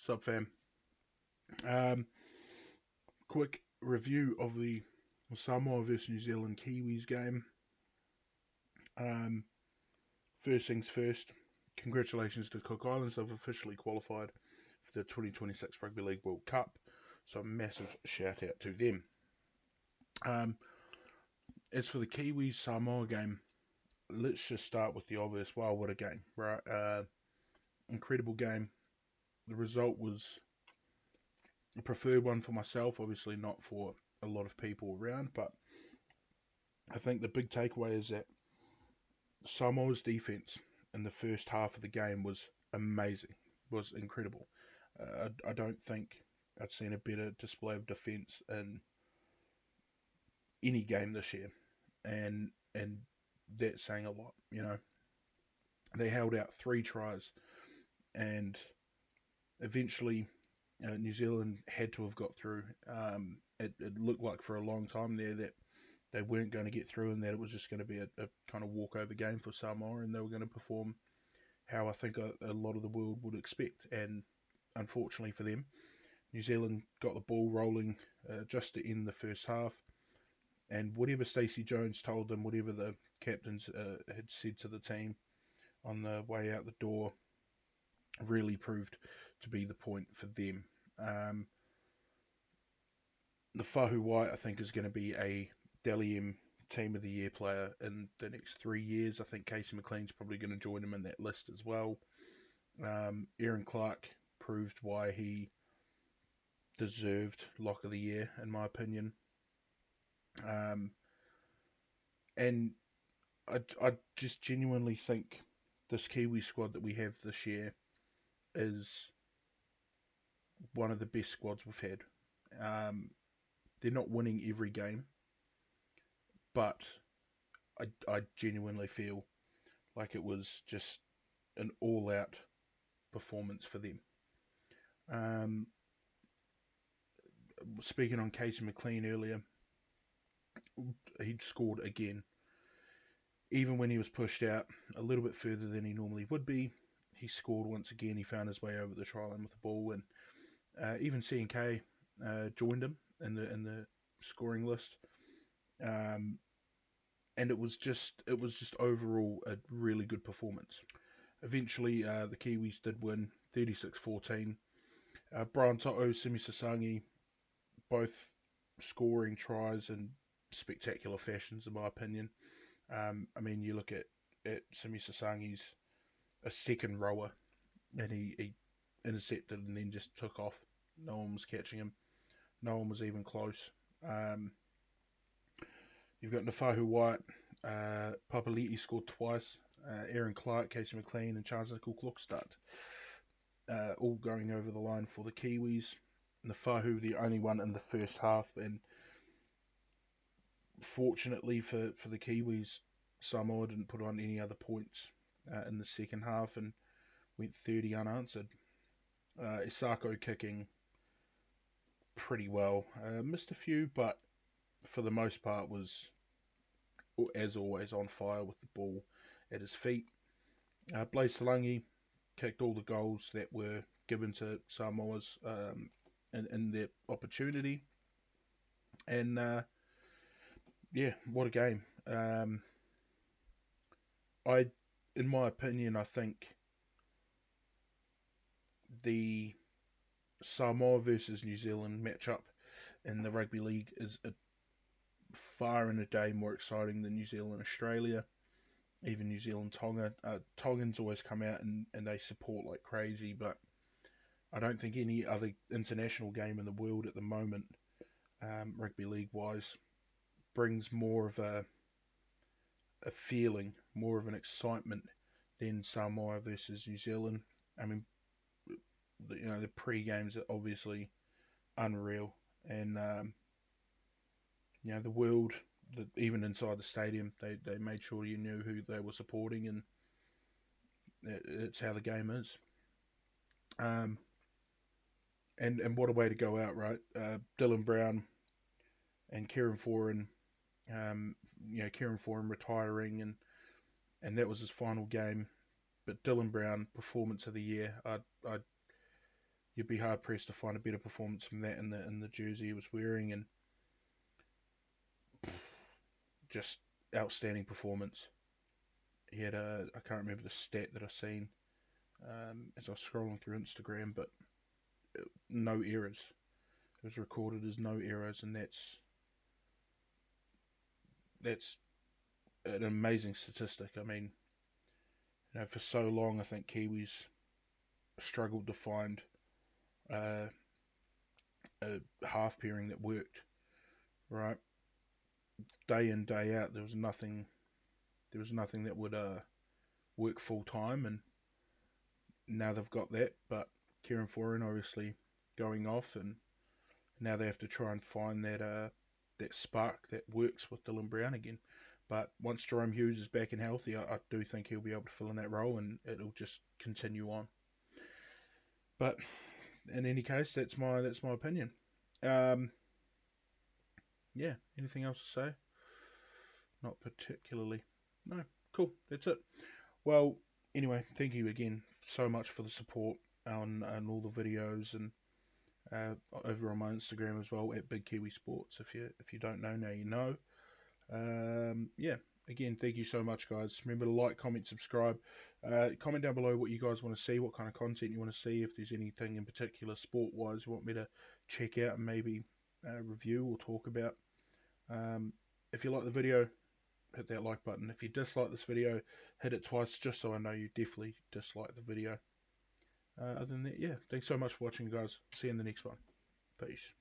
Sup, fam? Um, Quick review of the Samoa versus New Zealand Kiwis game. Um, First things first, congratulations to Cook Islands. They've officially qualified for the 2026 Rugby League World Cup. So, a massive shout out to them. Um, as for the Kiwis Samoa game, let's just start with the obvious. Wow, what a game, right? Incredible game. The result was a preferred one for myself, obviously not for a lot of people around, but I think the big takeaway is that Samoa's defense in the first half of the game was amazing, was incredible. I don't think I'd seen a better display of defense in any game this year, and that's saying a lot. They held out 3 tries, and eventually New Zealand had to have got through. It looked like for a long time there that they weren't going to get through, and that it was just going to be a kind of walkover game for Samoa, and they were going to perform how I think a lot of the world would expect. And unfortunately for them, New Zealand got the ball rolling just to end the first half. And whatever Stacey Jones told them, whatever the captains had said to the team on the way out the door, really proved to be the point for them. Um, the Fahu White, I think, is going to be a Dally M Team of the Year player in the next 3 years. I think Casey McLean's probably going to join him in that list as well. Aaron Clark proved why he deserved Lock of the Year, in my opinion. Um, and I just genuinely think this Kiwi squad that we have this year is one of the best squads we've had. Um, they're not winning every game, but I genuinely feel like it was just an all-out performance for them. Um, Speaking on Casey McLean earlier, he'd scored again. Even when he was pushed out a little bit further than he normally would be, he scored once again. He found his way over the try line with the ball, and even C&K joined him in the scoring list. Um, and it was just overall a really good performance. Eventually, the Kiwis did win 36-14. Brian To'o, Simi Sasangi, both scoring tries in spectacular fashions, in my opinion. I mean, you look at Simi Sasangi's a second rower, and he intercepted and then just took off. No one was catching him. No one was even close. Um, you've got Nafahu White, Papali'i scored twice. Aaron Clark, Casey McLean, and Charles Nickel Klokstad all going over the line for the Kiwis. Nafahu, the only one in the first half, and fortunately for the Kiwis, Samoa didn't put on any other points in the second half and went 30 unanswered. Isako kicking pretty well. Missed a few, but for the most part was, as always, on fire with the ball at his feet. Blaise Talangi kicked all the goals that were given to Samoa's in their opportunity. And yeah, what a game. I, in my opinion, I think the Samoa versus New Zealand matchup in the rugby league is far and a day more exciting than New Zealand Australia, even New Zealand Tonga. Tongans always come out and they support like crazy, but I don't think any other international game in the world at the moment, rugby league wise, brings more of a feeling, more of an excitement than Samoa versus New Zealand. I mean, the pre-games are obviously unreal, and the world, even inside the stadium, they made sure you knew who they were supporting, and it's how the game is. Um, and what a way to go out, right? Dylan Brown and Kieran Foran, Kieran Foran retiring, and that was his final game. But Dylan Brown, performance of the year. I you'd be hard pressed to find a better performance from that in the jersey he was wearing, and just outstanding performance. He had I can't remember the stat that I seen as I was scrolling through Instagram, but no errors. It was recorded as no errors, and that's an amazing statistic. I mean, for so long, I think Kiwis struggled to find uh, a half pairing that worked right day in day out. There was nothing. There was nothing that would work full time, and now they've got that. But Kieran Foran obviously going off, and now they have to try and find that spark that works with Dylan Brown again. But once Jerome Hughes is back and healthy, I do think he'll be able to fill in that role, and it'll just continue on. But in any case, that's my opinion. Um, yeah. Anything else to say? Not particularly. No. Cool. That's it. Well, anyway, thank you again so much for the support on all the videos, and over on my Instagram as well at Big Kiwi Sports. If you don't know now, you know. Yeah. Again, thank you so much, guys. Remember to like, comment, subscribe. Comment down below what you guys want to see, what kind of content you want to see. If there's anything in particular sport-wise you want me to check out and maybe review or talk about. Um, if you like the video, hit that like button. If you dislike this video, hit it twice just so I know you definitely dislike the video. Other than that, yeah, thanks so much for watching, guys. See you in the next one. Peace.